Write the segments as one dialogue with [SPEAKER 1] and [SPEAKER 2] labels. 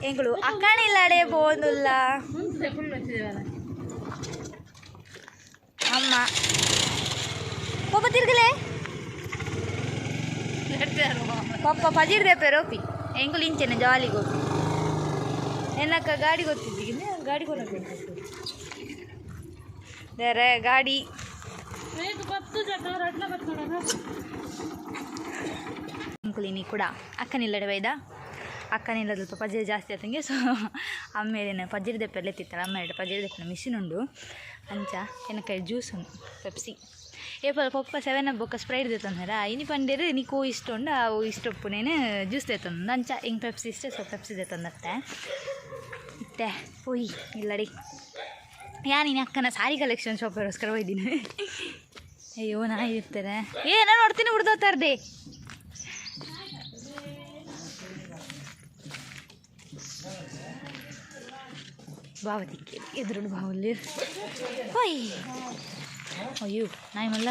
[SPEAKER 1] ಎಂಗಳು ಅಕ್ಕಣಿಲ್ಲಡೆ ಬೋದುಲ್ಲ ಅಮ್ಮ ಪಪ್ಪ ತಿರ್ಗಲೇ ಪಪ್ಪ ಪಜಿರ್ದೆ ಪೆರೋಪಿ ಎಂಗಳು ಇಂಚೆನೆ ಜಾಲಿ ಗೊತ್ತು ಎನ್ನಕ್ಕ ಗಾಡಿ ಗೊತ್ತಿದ್ದೀಗಿ ಗಾಡಿ ಕೊಡೋದು ಬೇರೆ ಗಾಡಿ ಅಂಕುಲಿನಿ ಕೂಡ ಅಕ್ಕನಿಲ್ಲಡೆ ಬೈದ ಅಕ್ಕನಿಲ್ಲದ ಸ್ವಲ್ಪ ಪಜೀರ್ ಜಾಸ್ತಿ ಆತಂಗೆ ಸೊ ಆಮೇಲೆ ಪಜೀರ್ ದೆಪ್ಪೆಲ್ಲ ಎತ್ತಿತ್ತಾಳೆ ಅಮ್ಮ ಎರಡು ಪಜೀರ್ ದೆಪ್ಪನ ಮಿಷಿನ್ ಉಂಡು ಅಂಚ ಏನಕ್ಕೆ ಜ್ಯೂಸ್ ಉಂಡು ಪೆಪ್ಸಿ ಏಪಲ್ ಪಪ್ಪ 7 ಬೊಕ್ಕ ಸ್ಪ್ರೈಟ್ ತೆತ್ತಂದಾರ ಇನಿ ಪಂಡೇರು ನಿಕೋ ಇಷ್ಟ ಉಂಡು ಅವು ಇಷ್ಟೊಪ್ಪುನೇನು ಜ್ಯೂಸ್ ತೆತ್ತಂದು ಅಂಚ ಹಿಂಗೆ ಪೆಪ್ಸಿ ಇಷ್ಟ ಸೊ ಪೆಪ್ಸಿ ತೆತ್ತಂದತ್ತೆ ಮತ್ತೆ ಹೋಯ್ ಇಲ್ಲಡಿ ಯಾನಿನ ಅಕ್ಕನ ಸಾರಿ ಕಲೆಕ್ಷನ್ ಶಾಪಿಗೋಸ್ಕರ ಹೋಯ್ತೀನಿ ಅಯ್ಯೋ ನಾ ಇರ್ತಾರೆ ನಾನು ನೋಡ್ತೀನಿ ಹುಡ್ದೋತಾರ್ದೆ ಬಾವತಿಕ್ಕೆ ಎದುರು ಬಾವಲ್ಲಿ ಹೋಯ್ ಅಯ್ಯೋ ನಾಯಿ ಮಲ್ಲ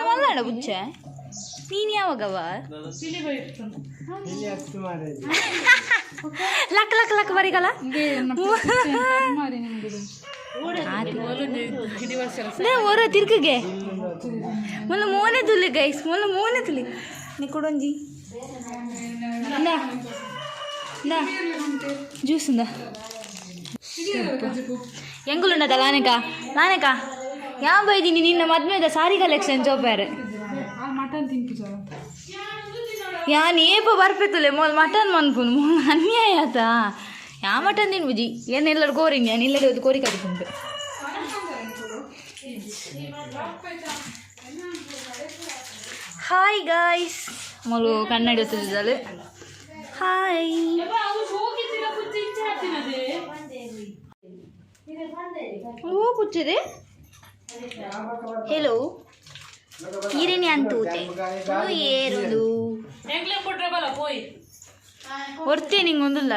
[SPEAKER 1] ಮಲ್ಲಾಡ ಬುಚ್ಚ ನೀನು ಯಾವಾಗವ ಲಕ್ ಲಕ್ ಲಕ್ ಬರಿಗಲ್ಲ ಓರ ತಿರ್ಕಿಗೆ ಮೊನ್ನೆ ಮೋನೆ ತುಲಿ ಗೈಸ್ ಮೊನ್ನೆ ಮೋನೆ ತುಲಿ ನೀ ಕೊಡೊಂಜಿ ಜ್ಯೂಸ್ ಉಂದ ಎಂಗುಲುಂಡದ ಲಾನಕ ಲಾನಕ ಯಾವ ಬೈದೀನಿ ನಿನ್ನ ಮದ್ಮೆದ ಸಾರಿ ಕಲೆಕ್ಷನ್ ಚೋಪ್ಯಾರೆ ಯಾನ್ ಏಪ ಬರ್ಪೆತ್ತಲೆ ಮೊಲ್ ಮಟನ್ ಮನ್ಪುನು ಮೊಲ್ ಅನ್ಯಾಯ ಆತ ಯಾ ಮಟನ್ ತಿನ್ ಬುಜಿ ಏನೆಲ್ಲರೂ ಕೋರಿಂಗ್ ನಾನು ಇಲ್ಲದೆ ಒಂದು ಕೋರಿ ಕಟ್ಕೊಂಡು ಹಾಯ್ ಗಾಯ್ಸ್ ಮೊಲು ಕನ್ನಡಿ ಹೊತ್ತಿದ್ದಳು ಹಾಯ್ ಓ ಕುಚ್ಚಿದೆ ಹೆಲೋ ಈರೇನಿ ಅಂತೂತೆ ಏರುದು ಹೊರ್ತೆ ನಿಂಗೊಂದಿಲ್ಲ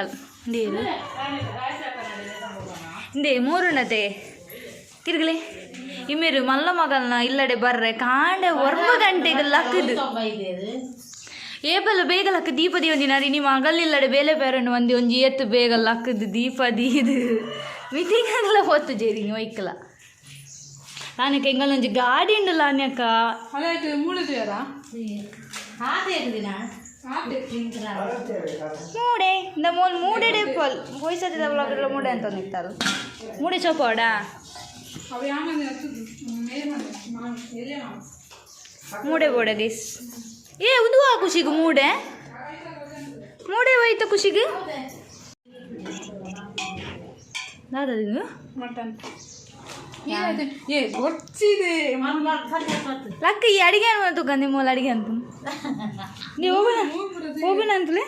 [SPEAKER 1] ಇಂದೇ ಮೂರುನತೆ ತಿರ್ಗಲೆ ಇಮೇರು ಮಲ್ಲ ಮಗಲ್ನ ಇಲ್ಲಡೆ ಬರ್ರೆ ಕಾಂಡೆ 1 ಗಂಟೆಗೆ ಲಕ್ಕದು ಏಪಲ್ಲ ಬೇಗ ಲಕ್ಕ ದೀಪದಿ ಒಂದಿನ ನಿಮ್ಮ ಮಗಲಿಲ್ಲಡೆ ಬೇಲೆ ಬೇರನ್ನು ಒಂದಿ ಒಂಜಿ ಎತ್ತು ಬೇಗ ಲಕ್ಕದು ದೀಪದಿ ಇದು ಮೀಟಿಂಗ್ ಆಗಲ್ಲ ಹೊತ್ತು ಜೇರಿ ಒಯ್ಕಲ ನಾನಕ್ಕೆ ಎಂಗಲ್ಲೊಂಜಿ ಗಾಡಿ ಉಂಡಲ್ಲ ಅನ್ಯಕ್ಕ ಮೂಡೆ ಇಂದ ಮೂಲ್ ಮೂಡೆ ಡೆಪ್ಪಲ್ ವಯಸ್ಸದ ಬ್ಲಾಗಲ್ಲ ಮೂಡೆ ಅಂತ ನಿಂತಾರು ಮೂಡೆ ಚೋಪಾಡ ಮೂಡೆ ಬೋಡ ಗೈಸ್ ಉದುವಾ ಖುಷಿಗೆ ಮೂಡೆ ಮೂಡೆ ಹೋಯ್ತು ಖುಷಿಗೆ ದಾದಾ ಮಟನ್ ಲಕ್ಕ ಈ ಅಡಿಗೆ ಅನ್ಬಂತು ಗಂದಿ ಮೂಲ ಅಡಿಗೆ ಅಂತ ನೀವು ಹೋಗೋಣ ಅಂತಲೇ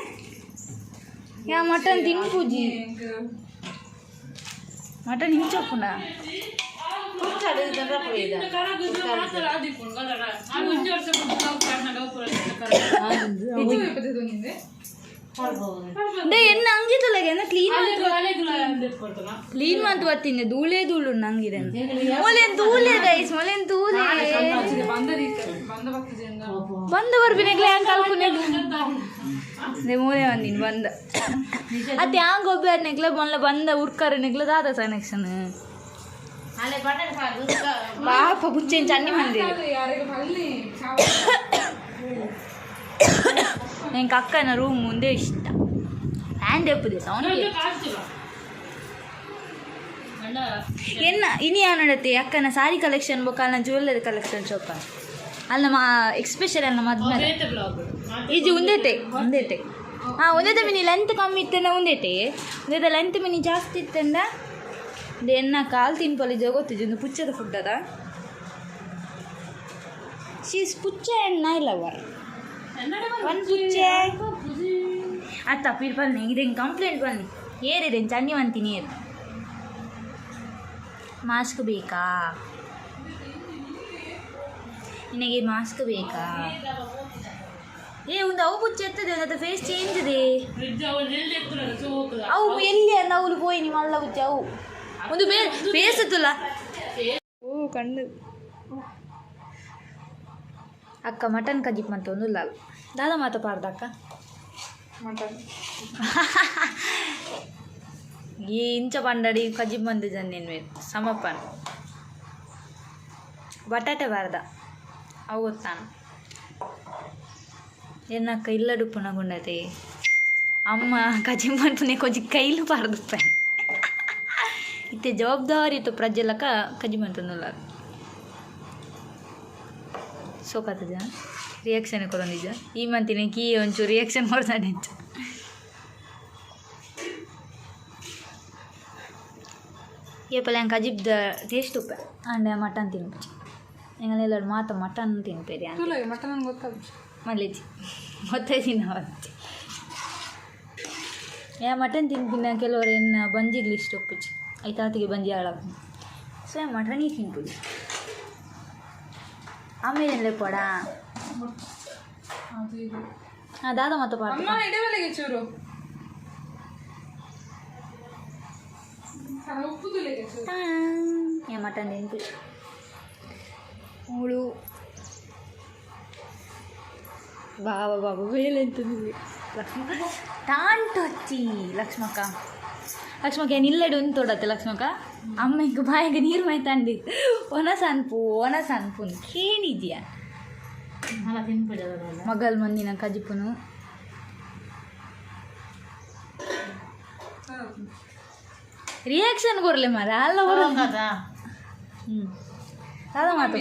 [SPEAKER 1] ಯಾ ಮಟನ್ ತಿನ್ನು ಪೂಜಿ ಮಟನ್ ಹಿಂಚಪ್ಪುನ ಎನ್ನ ಅಂಗಿತುಲಗೆ ಕ್ಲೀನ್ ಮಾತು ಬರ್ತೀನಿ ಧೂಳೇ ಧೂಳು ನಂಗಿದೆ ಮೊಲೆನ್ ಧೂಳೆ ಗೈಸ್ ಮೊಲೆನ್ ಧೂಳೆ ಬಂದ ಬರ್ಬಿನೆಗ್ಲೆ ಹಂಗೆ ಕಲ್ಪನೆ ಮೂಲೆ ಬಂದಿನಿ ಬಂದ ಅದು ಹ್ಯಾಂಗ ಒಬ್ಬ ನೆಗ್ಲ ಮೊನ್ನೆ ಬಂದ ಉರ್ಕರ ನೆಗ್ಲ ದಾದ ಕನೆಕ್ಷನ್ ಪಾಪ ಬುಚ್ಚೇನು ಚನ್ನಿ ಮಂದಿರ ನಂಗೆ ಅಕ್ಕನ ರೂಮ್ ಮುಂದೆ ಇಷ್ಟ ಹ್ಯಾಂಡ್ ಎಪ್ಪದೆ ಸೌಂಡ್ ಎನ್ನ ಇನಿ ಯಾವ ನಡತೆ ಅಕ್ಕನ ಸಾರಿ ಕಲೆಕ್ಷನ್ ಬೊಕ್ಕಲ್ನ ಜ್ಯುವೆಲ್ಲರಿ ಕಲೆಕ್ಷನ್ ಶೋಪ ಅಲ್ಲ ಎಕ್ಸ್ಪೆಷಲ್ ಅಲ್ಲ ಮದ್ಮೇಲೆ ಇದು ಒಂದೇಟೆ ಒಂದೇತೆ ಮಿನಿ ಲೆಂತ್ ಕಮ್ಮಿ ಇತ್ತಂದ ಒಂದೇಟೆ ಒಂದೇತ ಲೆಂತ್ ಮಿನಿ ಜಾಸ್ತಿ ಇತ್ತಂದ ಎನ್ನ ಕಾಲು ತಿನ್ಪಲ್ಲಿ ಗೊತ್ತಿದ್ದು ಒಂದು ಪುಚ್ಚದ ಫುಡ್ ಅದ ಶೀಸ್ ಪುಚ್ಚ ಎಣ್ಣ ಇಲ್ಲವರ್ ಒಂದು ಪುಚ್ಚೆ ಅತ್ತ ಪೀರ್ ಬನ್ನಿ ಇದೇನು ಕಂಪ್ಲೇಂಟ್ ಬನ್ನಿ ಏರಿದೆ ಚನ್ನಿ ಅಂತೀನಿ ಏರು ಮಾಸ್ಕ್ ಬೇಕಾ ನಿನಗೆ ಮಾಸ್ಕ್ ಬೇಕಾ ಒಂದು ಅವು ಪುಚ್ಚ ಎತ್ತದೆ ಒಂದು ಫೇಸ್ ಚೇಂಜ್ ಇದೆ ಅವು ಎಲ್ಲಿ ಅಂದ ಅವಳು ಪೋಯಿ ನಿಮ್ಮ ಅಲ್ಲ ಪುಚ್ಚ ಅವು ಒಂದು ಫೇಸ್ ಎತ್ತಲ್ಲ ಕಣ್ಣು ಅಕ್ಕ ಮಟನ್ ಕಜಿಪ್ ಅಂತ ಒಂದು ಇಲ್ಲ ದಾದ ಮಾತ ಪಾರ್ದ ಅಕ್ಕ
[SPEAKER 2] ಮಟನ್
[SPEAKER 1] ಈ ಇಂಚ ಪಂಡಡಿ ಕಜಿಪ್ ಮಂದಿ ಜನ್ನೇನು ಸಮಪ್ಪನ್ ಬಟಾಟೆ ಬಾರ್ದ ಅವು ಗೊತ್ತಾನ ಏನಕ್ಕ ಇಲ್ಲಡು ಪುನಗುಂಡತೆ ಅಮ್ಮ ಕಜಿಪ್ ಮಂತನೆ ಕೊಂಚ ಕೈಲು ಪಾರ್ದಪ್ಪ ಇತ್ತೆ ಜವಾಬ್ದಾರಿ ಇತ್ತು ಪ್ರಜೆಲಕ ಕಜಿಮಂತಂದುಲ್ಲ ಸೋಕಾತದ ರಿಯಾಕ್ಷನ್ ಕೊಡೋನಿಜ ಈ ಮಂತಿನ ಕೀ ಒಂಚೂರು ರಿಯಾಕ್ಷನ್ ಕೊಡ್ತಾನೆ ಅಂಚ ಏಪಲ್ಲ ಹೆಂಗೆ ಕಜಿಬ್ದ ಟೇಸ್ಟ್ ಉಪ್ಪ ಅಂಡೆ ಮಟನ್ ತಿನ್ಪಿ ಹೆಂಗನೆಲ್ಲ ಮಾತ ಮಟನ್ ತಿನ್ಪೇರಿ ಅಂತ
[SPEAKER 2] ಮಟನ್ ಗೊತ್ತಾಗ
[SPEAKER 1] ಮಲ್ಲಿಜಿ ಗೊತ್ತೈತಿ ನಾವು ಯಾ ಮಟನ್ ತಿನ್ಪಿನ ಕೆಲವರು ಏನು ಬಂಜಿಗ್ಲಿ ಇಷ್ಟ ಉಪ್ಪುಚ್ಚಿ ಐತಾತಿಗೆ ಬಂಜಿ ಆಳಾಕ ಸೊ ಮಟನ್ ತಿನ್ಪುಜಿ ಆಮೇಲೆ ಪಡ ಹಾಂ ದಾದ ಮತ್ತೆ ಪಾಡ
[SPEAKER 2] ಚೂರು
[SPEAKER 1] ಯಾ ಮಟನ್ ತಿನ್ಪುಜಿ ಅವಳು ಬಾಬಾ ಬೇಳೆ ಅಂತಂದ್ವಿ ಲಕ್ಷ್ಮಕ್ಕ ತಾಂಟು ಹಚ್ಚಿ ಲಕ್ಷ್ಮಕ್ಕ ಏನು ಇಲ್ಲಡು ಉಂತೋಡತ್ತೆ ಲಕ್ಷ್ಮಕ್ಕ ಅಮ್ಮಂಗೆ ಬಾಯಿಗೆ ನೀರು ಮಾಯ್ತಾಂಡಿ ಒನಸ ಅನ್ಪು ಕೇಳಿದ್ಯಾ ಮಗಲ್ ಮಂದಿನ ಕಜಿಪುನು ರಿಯಾಕ್ಷನ್ ಕೊರಲೆ ಮರ ಅಲ್ಲ ಹ್ಞೂ ಅದ ಮಾತು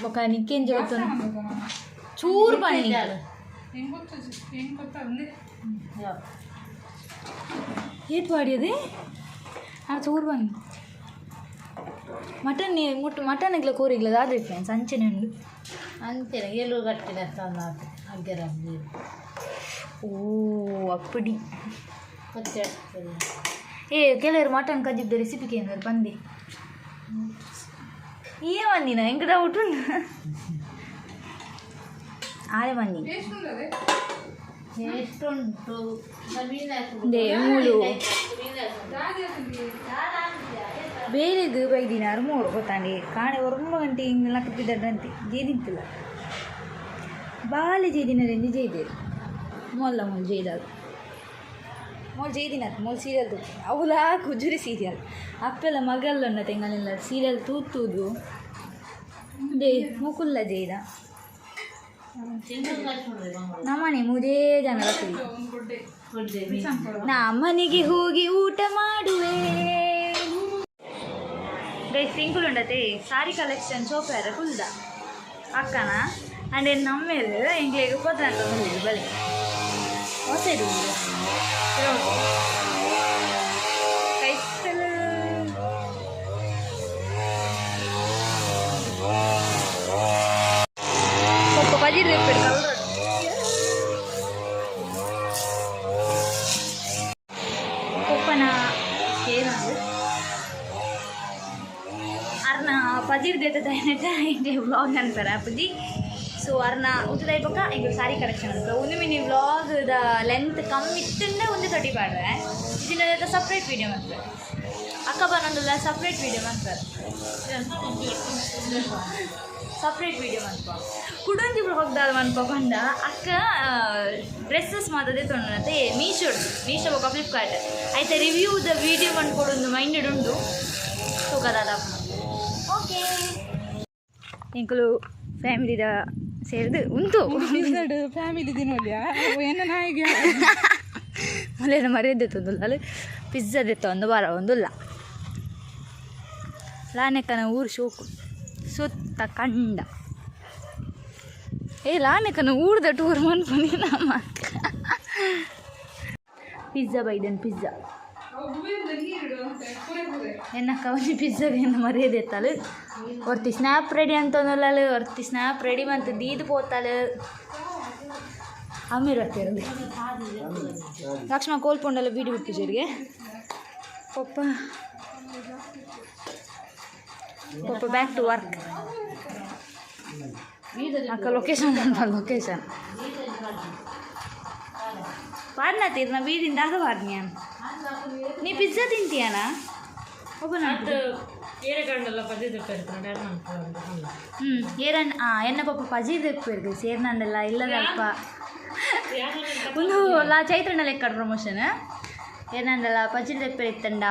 [SPEAKER 1] ఒక నీకేం చెబుతున్నా చూరు పని ఏది పాడేది చూరు పని మటన్ మటన్ ఇట్లా కూర ఇట్లా కాదు ఫ్రెండ్స్ అంచనే ఉండు
[SPEAKER 2] అంతే ఎల్లు కట్టినేస్తాను అగ్గర
[SPEAKER 1] ఓ అప్పటి ఏ ಕೆಲವರು ಮಟನ್ ಕಜ್ಜಿದ್ದ ರೆಸಿಪಿಗೆ ಏನಾದ್ರು ಬಂದೆ ఏమందినా ఇంక డౌట్ ఆడే మంది ಮೂಳು ಬೇರೆದು ಬೈದಿನಾರು ಮೂಡು ಗೊತ್ತಾಂಡಿ ಕಾಣೆ ಒರ್ಮ ಗಂಟೆ ಹಿಂಗೆ ಲಕ್ಕಪಿದ್ದಂತೆ ಜೇದಿಂತಿಲ್ಲ ಬಾಲೆ ಜೇದಿನಾರೆಂದು ಜೇದೇರು ಮೊಲ್ಲ ಮೊಲ್ ಜೇದಾಗ ಮೊಲ್ ಜೇದಿನತ್ ಮೊಲ್ ಸೀರಿಯಲ್ ತೂತು ಅವಲಾ ಕುಜುರಿ ಸೀರಿಯಲ್ ಅಪ್ಪೆಲ್ಲ ಮಗಲ್ಲೊನ್ನ ತೆಂಗನೆಲ್ಲ ಸೀರಿಯಲ್ ತೂತುದು ದೇ ಮುಕುಲ್ಲ ಜೇದ ನಮ್ಮನೆ ಮುದೇ ಜನ ನಾ ಮನೆಗೆ ಹೋಗಿ ಊಟ ಮಾಡುವೆ ಗೈ ಸಿಂಕುಲ್ ಉಂಡತೆ ಸಾರಿ ಕಲೆಕ್ಷನ್ ಸೋಪ್ಯಾರ ಫುಲ್ದ ಅಕ್ಕನ ಅಂಡ್ ನಮ್ಮೇಲೆ ಎಂಗ್ಲಿಗೆ ಕೊದ್ರಂತ ಬಂದಿದ್ದು ಬಳಿ ಹೊಸದು ಕೈಸಲು ಸ್ವಲ್ಪ ಬಜಿರ್ ತೆಪ್ಪಿಡು ಕಲ್ರ ಕೊಪ್ಪನ ಏನದು ಅರ್ನ ಪಜಿರ್ ದೇತದ ಇಂಗೆ ವ್ಲಾಗ್ ಅಂತಾರೆ ಅಪ್ಪಜಿ ಸೊ ಅರ್ನ ಉತ್ತದಾಯಿ ಪಕ್ಕ ಈಗ ಸಾರಿ ಕಲೆಕ್ಷನ್ ಅಂತ ಒಂದು ಮಿನಿ ವ್ಲಾಗ್ದ ಲೆಂತ್ ಕಮ್ಮಿ ಇತ್ತಂದ್ರೆ ಒಂದು 30 ಪಾಡ್ರೆ ಇದನ್ನ ಸಪ್ರೇಟ್ ವೀಡಿಯೋ ಮಾಡ್ತಾರೆ ಅಕ್ಕ ಬಂದೊಂದಲ್ಲ ಸಪ್ರೇಟ್ ವೀಡಿಯೋ ಮಾಡ್ತಾರೆ ಸಪ್ರೇಟ್ ವೀಡಿಯೋ ಮಾಡ್ಕೊ ಕುಡಂತಿ ಹೋಗ್ದಾದ ಮನ್ಕೊ ಬಂದ ಅಕ್ಕ ಡ್ರೆಸ್ಸಸ್ ಮಾತದೆ ತೊಗೊಂಡಂತೆ ಮೀಶೋ ఒక ಫ್ಲಿಪ್ಕಾರ್ಟ್ అయితే ರಿವ್ಯೂದ ವೀಡಿಯೋ ಮಾಡ್ಕೊಡೊಂದು ಮೈಂಡೆಡ್ ಉಂಡು ತೂಕದಾದ ಓಕೆ ಇಂಕಲು ಫ್ಯಾಮಿಲಿದ ಸೇರಿದು ಉಂಟು
[SPEAKER 2] ಫ್ಯಾಮಿಲಿ ದಿನೋಲ್ಯಾ ಏನ ನಾಯಿಗೆ
[SPEAKER 1] ಮಳೆನ ಮರ್ಯಾದೆ ತೊಂದಿಲ್ಲ ಅಲ್ಲಿ ಪಿಜ್ಜಾ ದೆತ್ತ ಒಂದು ವಾರ ಒಂದಿಲ್ಲ ಲಾನೆಕನ ಊರು ಶೋಕು ಸುತ್ತ ಕಂಡ ಲಾನೆಕನ ಊರ್ದ ಟೂರ್ ಮನ್ಪನಿ ನಮ್ಮ ಪಿಜ್ಜಾ ಬೈದನ್ ಪಿಜ್ಜಾ ಎನ್ನಕ್ಕ ಒಂದು ಪಿಜ್ಜಾಗೆ ಏನು ಮರ್ಯಾದೆ ಎತ್ತಲು ಒರ್ತಿ ಸ್ನ್ಯಾಪ್ ರೆಡಿ ಅಂತಂದಲ್ಲ ಒರ್ತಿ ಸ್ನ್ಯಾಪ್ ರೆಡಿ ಮಂತ ದೀದು ಪೋತಾಳು ಅಮೀರ್ ಹತ್ತಿರದು ಲಕ್ಷ್ಮ ಕೋಲ್ಪೊಂಡೆಲ್ಲ ಬೀಡಿ ಬಿಟ್ಟು ಜೋರಿಗೆ ಪಪ್ಪ ಬ್ಯಾಕ್ ಟು ವರ್ಕ್ ಅಕ್ಕ ಲೊಕೇಶನ್ ಲೊಕೇಶನ್ ಪಾಡ್ನತ್ತೀರಿ ನಾ ಬೀದಿಂದ ಅದು ಪಾಡ್ನಿ ನೀ ಪಿಜ್ಜಾ ತಿಂತೀಯನಾ ಓಪನ್ ಎನ್ನ ಪಪ್ಪ ಪಜಿ ತೆಪ್ಪಿರ್ದು ಸೇರ್ನಂಡಲ್ಲ ಇಲ್ಲದಲ್ಪ ಒಂದು ಲಾ ಚೈತ್ರಣ್ಣ ಲೆಕ್ಕ ಪ್ರಮೋಷನ್ ಏನಂದಲ್ಲ ಪಜಿ ತೆಪ್ಪಿರಿತ್ತಂಡ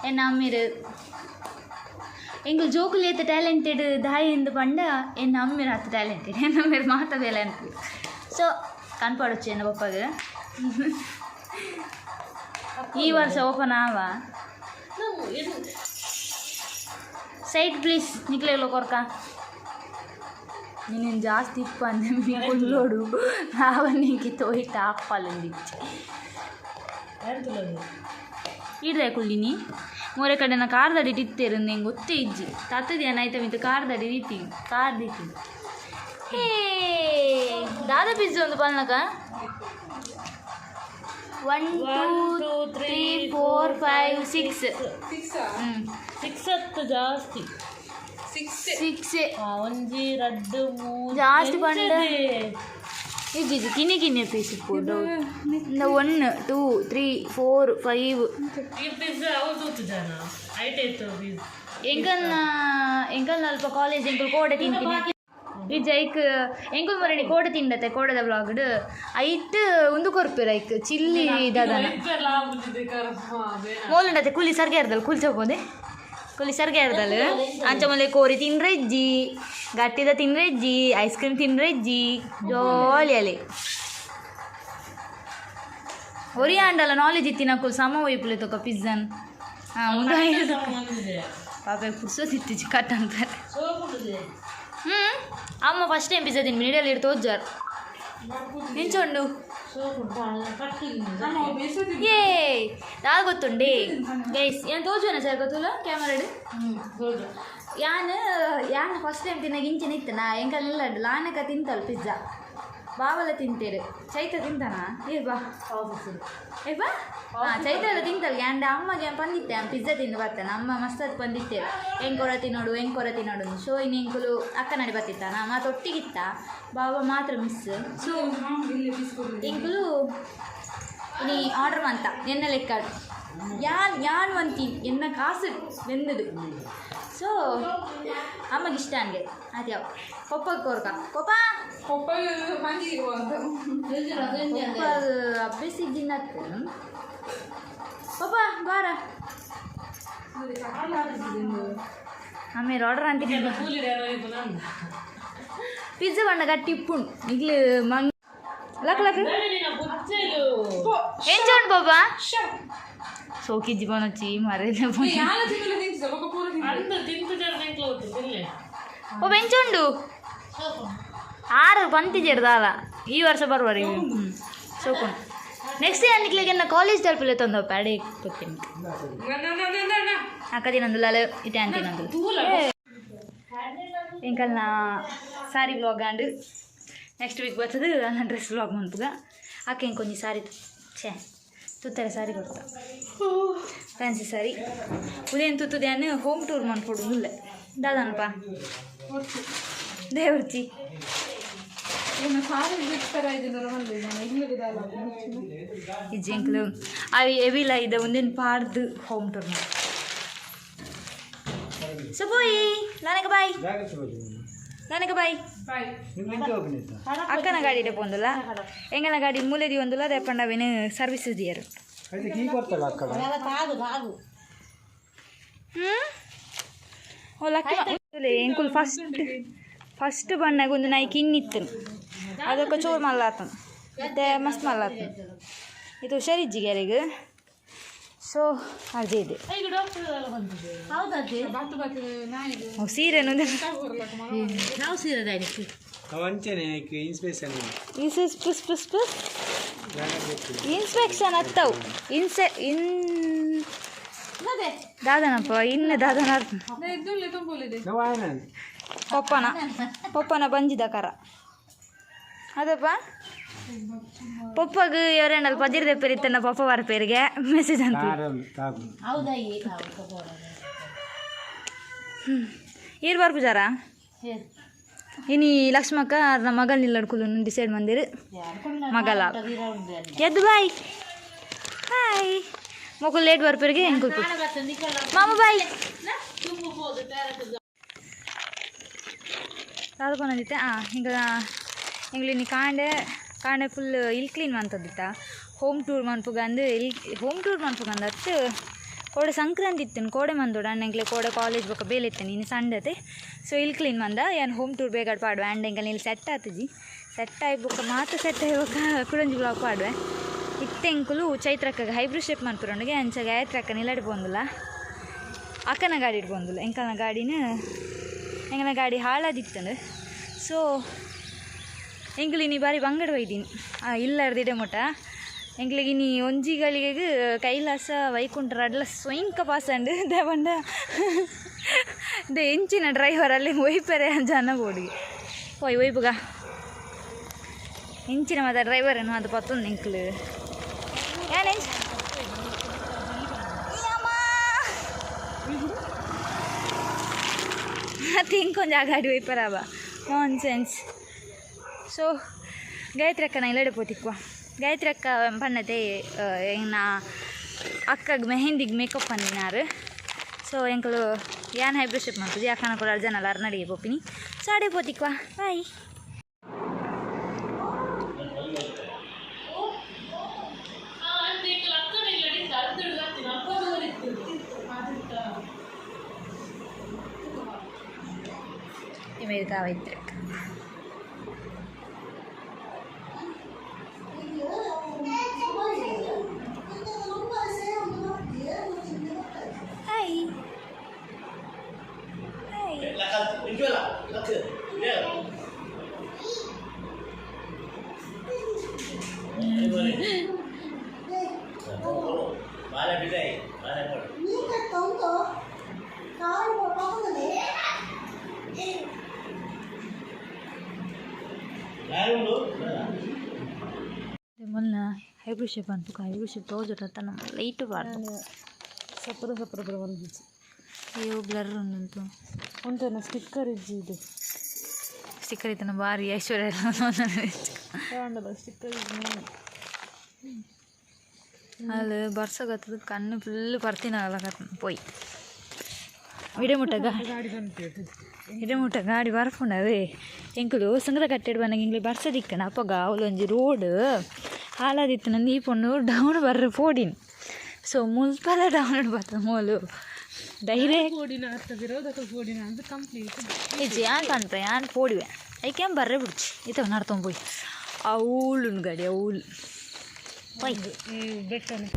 [SPEAKER 1] ಎನ್ನ ಅಮ್ಮೀರು ಎಂಗಲ್ ಜೋಕುಲು ಏತ ಟ್ಯಾಲೆಂಟೆಡ್ ದಾಯಿ ಎಂದು ಪಂಡ ಎನ್ನ ಅಮ್ಮೀರು ಹತ್ತು ಟ್ಯಾಲೆಂಟೆಡ್ ಎನ್ನ ಅಮ್ಮೀರು ಮಾತಬೇಲ ಅಂತ ಸೊ ಕನ್ಪಾಡೊಚ್ಚು ಎನ್ನ ಪಪ್ಪಗೆ ಈ ವರ್ಷ ಓಪನ್ ಆವ ಸೈಡ್ ಪ್ಲೀಸ್ ನಿಕ್ಲೆಲ್ಲ ಕೊರ್ಕ ನೀನೇನು ಜಾಸ್ತಿ ಇಪ್ಪ ಅಂದ್ರೆ ಕುಳ್ಳೋಡು ನಾವನ್ನಿಗೆ ತೋಯ್ತ ಅಪ್ಪಲ್ಲಿಂದಿಚ್ಚೆ ಇಡ್ರೆ ಕುಳ್ಳಿನಿ ಮೂರೇ ಕಡೆ ನಾ ಕಾರ್ದಡಿ ಇತ್ತೇರು ನಿಂಗೆ ಗೊತ್ತೇ ಇಜ್ಜಿ ತತ್ತದೇನ ಆಯ್ತಾ ಮಿತ್ತು ಕಾರ್ದಡಿ ರೀತಿ ಕಾರ್ದಿತ್ತು ಹೇ ದಾದ ಪಿಜ್ಜಾ ಒಂದು ಪಲ್ನಕ 1 2 3 4 5 6 6 ಜಾಸ್ತಿ 6 ಒಂಜಿ ರಡ್ಡು ಮೂರು ಜಾಸ್ತಿ ಪಂಡ ಇಜ್ಜಿ ಕಿನಿ ಕಿನಿ ಪೀಸ್ ಪೋಡು 1 2 3 4 5 ಎಂಕಲ್ ಅಲ್ಪ ಕಾಲೇಜ್ ಎಂಕಲ್ ಕೋಡೆ ತಿಂತೀನಿ ಈ ಜೈಕ್ ಎಂಕುಲ್ ಮರಣಿ ಕೋಡೆ ತಿಂಡತೆ ಕೋಡೆದ ಬ್ಲಾಗ್ಡ್ ಐಟ್ ಒಂದು ಕೊರ್ಪೆರ ಐಕ್ ಚಿಲ್ಲಿ ದಾದನ ಮೋಲಂಡತೆ ಕುಲಿ ಸರ್ಗ್ಯಾರ್ದಲ್ ಕುಲ್ಚೋಬೋದೆ ಕುಲಿ ಸರ್ಗ್ಯಾರ್ದಲ್ ಅಂಚ ಮೊಲೆ ಕೋರಿ ತಿಂದ್ರೆ ಇಜ್ಜಿ ಗಟ್ಟಿದ ತಿಂದ್ರೆ ಇಜ್ಜಿ ಐಸ್ ಕ್ರೀಮ್ ತಿಂದ್ರೆ ಇಜ್ಜಿ ಜೋಲಿ ಅಲೆ ಒರಿಯಾಂಡಲ್ಲ ನಾಲೆಜ್ ಇತ್ತಿನ ಕುಲ್ ಸಮ ಒಯ್ಪುಲೆ ತೊಕ ಪಿಜ್ಜನ್ ಒಂದು ಪಾಪ ಪುಡ್ಸೋದಿತ್ತಿಜ್ಜಿ ಕಟ್ ಅಂತಾರೆ ಅಮ್ಮ ಫಸ್ಟ್ ಟೈಮ್ ಪಿಜ್ಜಾ ತಿನ್ ಮಿಡಿಯಲ್ಲಿ ಇಡ್ತು ತೋಜ್ಜಾರ್ ನಿಂಚೊಂಡು ಏ ದಾಲ್ ಗೊತ್ತುಂಡಿ ಗೈಸ್ ಏನು ತೋಜುವನ ಸರ್ ಗೊತ್ತಲ್ಲ ಕ್ಯಾಮರಾಡು ಯಾನ್ ಫಸ್ಟ್ ಟೈಮ್ ತಿನ್ನಾಗ ಇಂಚಿನ ಇತ್ತನಾ ಎಂಕಲ್ಲ ಲಾನಕ ತಿಂತಲ್ಲ ಪಿಜ್ಜಾ ಬಾವಲ್ಲ ತಿಂತೇರು ಚೈತ್ರ ತಿಂತಾನ ಏ ಬಾ ಚೈತ್ರ ಎಲ್ಲ ತಿಂತಲ್ಲ ಆ್ಯಂಡ್ ಅಮ್ಮಗೆ ಬಂದಿತ್ತೆ ಪಿಜ್ಜಾ ತಿಂದು ಬರ್ತಾನೆ ಅಮ್ಮ ಮಸ್ತದ್ ಬಂದಿತ್ತೇರು ಹೆಂಗೆ ಕೊರ ತಿನ್ನೋಡು ಶೋ ಇನ್ನು ಎಂಕುಲು ಅಕ್ಕ ನಡಿ ಬರ್ತಿತ್ತಾನ ಮತ್ತು ಒಟ್ಟಿಗಿತ್ತ ಬಾವ ಮಾತ್ರ ಮಿಸ್ ಸೊ ಎಂಕುಲು ನೀ ಆರ್ಡ್ರ್ ಮಂತ ಎನ್ನ ಲೆಕ್ಕ ಯಾನ್ ಒಂತಿ ಎನ್ನ ಕಾಸು ಬೆಂದದು ಸೊ ಅಮ್ಮಗೆ ಇಷ್ಟ ಹಂಗೆ ಅದು ಯಾವ ಪಪ್ಪಗೆ ಕೋರ್ಕ ಪಪ್ಪ ಅಭ್ಯಸಿದ್ದಿನ ಪಪ್ಪ ಬಾರ ಆಮೇಲೆ ಆರ್ಡರ್ ಅಂತೀನಿ ಪಿಜ್ಜಾ ಬಣ್ಣ ಗಟ್ಟಿ ಇಪ್ಪುಂಡು ಈಗಲೇ ಮಂಗ್ ಲಕ್ ಏನ್ ಚಂಡು ಬಾಬಾ ಸೋಕಿಜ್ಜಿ ಬನೊಚ್ಚಿ ಮರೇದ ಓ ಬೆಂಚುಂಡು ಆರು ಪಂತಿಜೇರ್ದಾಲ ಈ ವರ್ಷ ಬರ್ಬಾರಿ ಸೋಕೊಂಡು ನೆಕ್ಸ್ಟ್ ಅನ್ನಿಕ್ಲಿಗೆ ನನ್ನ ಕಾಲೇಜ್ ತಲುಪಲೆ ತಂದವ ಪ್ಯಾಡೆ ಗೊತ್ತೀನಿ ಅಕ್ಕದಿನಂದು ಲಾಲ ಇತ್ತೆ ಅಂತಿನಂದು ಇಂಕಲ್ ನಾ ಸಾರಿ ಬ್ಲಾಗ್ ಆಂಡು ನೆಕ್ಸ್ಟ್ ವೀಕ್ ಬರ್ತದೆ ನನ್ನ ಡ್ರೆಸ್ ಬ್ಲಾಗ್ ಮಂತ್ಗ ಅಕ್ಕ ಹಿಂಗೆ ಕೊಂಚ ಸಾರಿ ಛೇ ತುತ್ತಾರೆ ಸಾರಿ ಕೊಡ್ತಾ ಫ್ಯಾನ್ಸಿ ಸಾರಿ ಉದೇನು ತುತ್ತುದೇನು ಹೋಮ್ ಟೂರ್ ಮಾಡ್ಕೊಡು ಇಲ್ಲ ದಾದನಪ್ಪ ದೇವ್ರಚಿ ಇಜ್ಜೆಂಕ್ಲು ಅవి ಎವಿಲ ಇದೆ ಒಂದೇನು ಪಾಡ್ದು ಹೋಮ್ ಟೂರ್ ಮಾಡಿ ಸೊ ಬಾಯ್ ನನಗೆ ಬಾಯ್ ಅಕ್ಕನ ಗಾಡಿ ಪೋಂದಲ್ಲ ಎಂಗನ ಗಾಡಿ ಮೂಲೆದಿ ಒಂದಲ್ಲ ರೇಪಂಡ ಅವೇನು ಸರ್ವಿಸಸ್ ದಿಯರು ಓ ಲಕ್ಕಿ ಎಂಕುಲ್ ಫಸ್ಟ್ ಬಣ್ಣಗೆ ಒಂದು ನೈಕ್ ಇನ್ನಿತ್ತು ಅದಕ್ಕೆ ಚೋರ್ ಮಲ್ಲಾತ ಮತ್ತೆ ಮಸ್ತ್ ಮಲ್ಲಾತ ಇದು ಹುಷಾರಿಜ್ಜಿಗೆರಿಗೆ ಸೊ ಅದೇ ಇದೆ ಸೀರೆನು ನಾವು ಸೀರೆ ಇನ್ಸ್ಪೆಕ್ಷನ್ ಹತ್ತವು ದಾದನಪ್ಪ ಇನ್ನು ದಾದನ ಪಪ್ಪನ ಬಂಜಿದ ಕರ ಅದಪ್ಪ ಪಪ್ಪಗೆ ఎవరైనా పజిర్ పెరిగితే పప్ప వారి పేరుగా మెసేజ్ ಅಂತ ಏರ್ ಬಾರ್ ಪೂಜಾರ ಇನಿ ಲಕ್ಷ್ಮಕ್ಕ ನಮ್ಮ ಮಗಲ್ ನಿಲ್ಲಡ್ಕುಲು ಡಿಸೈಡ್ ಮಂದಿರು ಮಗಲ ಎದ್ದು ಬಾಯ್ ಬಾಯ್ ಮೊಗಲ್ ಲೇಟ್ ಬರ್ಪರಿಗೆ ಎಂಕುಲ್ ಮಾಮ ಬಾಯ್ ಕಾದ್ಕೊಂಡಂದಿತ್ತೆ ಹಿಂಗೆ ಎಂಗ್ಲಿ ಕಾಂಡೆ ಫುಲ್ ಇಲ್ ಕ್ಲೀನ್ ಮಂತದಿತ್ತ ಹೋಮ್ ಟೂರ್ ಮನ್ಪುಗ ಅಂದು ಹೋಮ್ ಟೂರ್ ಮನ್ಪುಗ ಅಂದತ್ತು ಕೋಡೆ ಸಂಕ್ರಾಂತಿ ಇತ್ತೇನೆ ಕೋಡೆ ಮಂದೋಡ ಅಣ್ಣಂಗ್ಲೆ ಕೋಡೆ ಕಾಲೇಜ್ ಬೊಕ್ಕ ಬೇಲೆ ಇತ್ತೇನೆ ಇನ್ನು ಸಂಡತೆ ಸೊ ಇಲ್ಲಿ ಕ್ಲೀನ್ ಮಂದ ಏನು ಹೋಮ್ ಟೂರ್ ಬೇಕಾಡ್ ಪಾಡುವೆ ಆ್ಯಂಡ್ ಎಂಕಲ್ ಇಲ್ಲಿ ಸೆಟ್ ಆತಜಿ ಸೆಟ್ ಆಯ್ಬೊಕ್ಕ ಮಾತು ಸೆಟ್ ಆಯ್ಬೊಕ್ಕ ಕುಡಂಜಿ ಬ್ಲಾಗ್ ಪಾಡುವೆ ಇತ್ತೆಂಕುಲು ಚೈತ್ರಕ್ಕ ಹೈಬ್ರಿಡ್ ಶೇಪ್ ಮನ್ಪುರೊಂಡಿಗೆ ಅಂಚ ಗಾಯತ್ರಿ ಅಕ್ಕ ನಿಲ್ಲಡಿ ಪೋಂದಿಲ್ಲ ಅಕ್ಕನ ಗಾಡಿ ಇಟ್ಪೋಂದಿಲ್ಲ ಎಂಕಲ್ನ ಗಾಡಿನ ಎಂಗನ ಗಾಡಿ ಹಾಳಾದಿತ್ತಂದು ಸೊ ಎಂಗ್ಲಿನಿ ಬಾರಿ ಬಂಗಡ ಒಯ್ದೀನಿ ಇಲ್ಲಾರ್ದಿಡೆ ಮುಟ ಎಂಗ್ಲಿಗೆ ನೀ ಒಂಜಿಗಳಿಗೆ ಕೈಲಾಸ ವೈಕುಂಠರ ಅಡ್ಲ ಸ್ವಯಂಕ ಪಾಸಂಡು ದೇವಂಡ ಎಂಚಿನ ಡ್ರೈವರಲ್ಲಿ ಒಯ್ಪರೆ ಜನ ಬೋಡಿಗೆ ಒಯ್ಪುಗ ಎಂಚಿನ ಮಾತ ಡ್ರೈವರ್ ಏನು ಅದು ಪತ್ತೊಂದು ಎಂಕ್ಲು ಏನೇ ಮತ್ತೆ ಇಂಕೊಂದು ಆ ಗಾಡಿ ಒಯ್ಪರಾವ ನಾನ್ ಸೆನ್ಸ್ ಸೊ ಗಾಯತ್ರಿ ಅಕ್ಕ ನಾ ಇಲ್ಲಡೆ ಪೋತಿಕ್ವ ಗಾಯತ್ರಿ ಅಕ್ಕ ಪನ್ನತೆ ಎಂಗ್ನ ಅಕ್ಕಗೆ ಮೆಹಂದಿಗೆ ಮೇಕಪ್ ಪಂದಿನಾರು ಸೊ ಎಂಕಲು ಏನ್ ಹೈಬ್ರಿಡ್ ಶೇಪ್ ಮಾಡ್ತದೆ ಯಾಕನ ಕೂಡ ಜನ ಎಲ್ಲ ನಡಿಗೆ ಪೋಪಿನಿ ಸೊ ಅಡೆ ಪೋತಿಕ್ವ ಬಾಯ್ ಇಮೇಲ್ ಗಾಯತ್ರಿ ಅಕ್ಕ ಮೊನ್ನ ಹೈಬ್ರಿಡ್ ಶೇಪ್ ಅನ್ಪು ಹೈಬ್ರಿಡ್ ಶೇಪ್ ತೋಜೊಟ್ಟ ನಮ್ಮ ಲೈಟ್ ಬಾರ್ದು
[SPEAKER 2] ಸಪರ ಬಂದಿದ್ದು
[SPEAKER 1] ಅಯ್ಯೋ ಬ್ಲರ್ ಉಂಟು
[SPEAKER 2] ಉಂಟೇನ ಸ್ಟಿಕ್ಕರ್ ಇದ್ದು
[SPEAKER 1] ಸ್ಟಿಕ್ಕರ್ ಇತ್ತು ಭಾರಿ ಐಶ್ವರ್ಯ
[SPEAKER 2] ಸ್ಟಿಕ್ಕರ್
[SPEAKER 1] ಅಲ್ಲಿ ಬರ್ಸೋಗತ್ತದ ಕಣ್ಣು ಫುಲ್ ಬರ್ತೀನಲ್ಲ ಪೋಯ್ ಇಡಮುಟ್ಟ ಗಾಡಿ ಬರ್ಪುಂಡವೇ ಎಂಕುಲು ಸಂಗದ ಕಟ್ಟೆಡ್ ಬಂದಾಗ ಇಂಗ್ಲಿ ಬರ್ಸದಿಕ್ಕನ ಅಪ್ಪಗ ಅವಲೊಂಜಿ ರೋಡ್ ಹಾಳಾದಿತ್ತು ನಂದು ಈ ಪೊಣ್ಣು ಡೌನ್ ಬರ್ರ ಪೋಡಿನ್ ಸೊ ಮುಲ್ಪದ ಡೌನ್ ಬರ್ತದೆ ಮೂಲು ಡೈರೆಕ್ಟ್ ಯಾನ್ ಪನ್ಪ ಯಾನ್ ಪೋಡಿವೆ ಐಕೇಂ ಬರ್ರೆ ಬಿಡ್ಚಿ ಈತ ನಡ್ತೊಂದು ಪೋಯ್ ಅವಳು ಗಾಡಿ ಅವಳು ಪೈ
[SPEAKER 2] ಬೆಟ್ಟನೆ